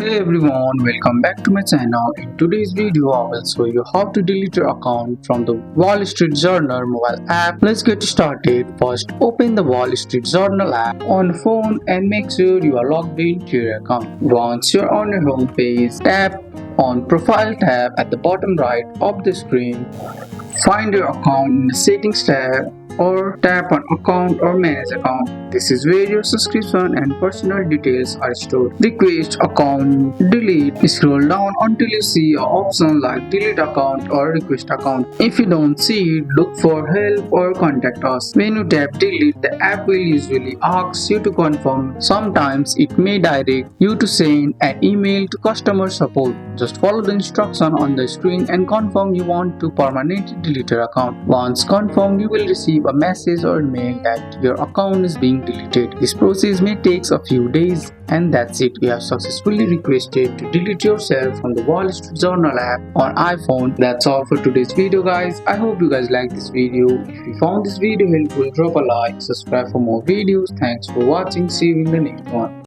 Hey everyone, welcome back to my channel. In today's video, I will show you how to delete your account from the Wall Street Journal mobile app. Let's get started. First, open the Wall Street Journal app on phone and make sure you are logged into your account. Once you're on your home page, tap on Profile tab at the bottom right of the screen. Find your account in the Settings tab or tap on Account or Manage Account. This is where your subscription and personal details are stored. Request account delete. Scroll down until you see an option like delete account or request account. If you don't see it, look for help or contact us. When you tap delete, the app will usually ask you to confirm. Sometimes it may direct you to send an email to customer support. Just follow the instruction on the screen and confirm you want to permanently delete your account. Once confirmed, you will receive a message or email that your account is being deleted. This process may take a few days, and that's it. You have successfully requested to delete yourself from the Wall Street Journal app on iPhone. That's all for today's video, guys. I hope you guys liked this video. If you found this video helpful, drop a like, subscribe for more videos. Thanks for watching. See you in the next one.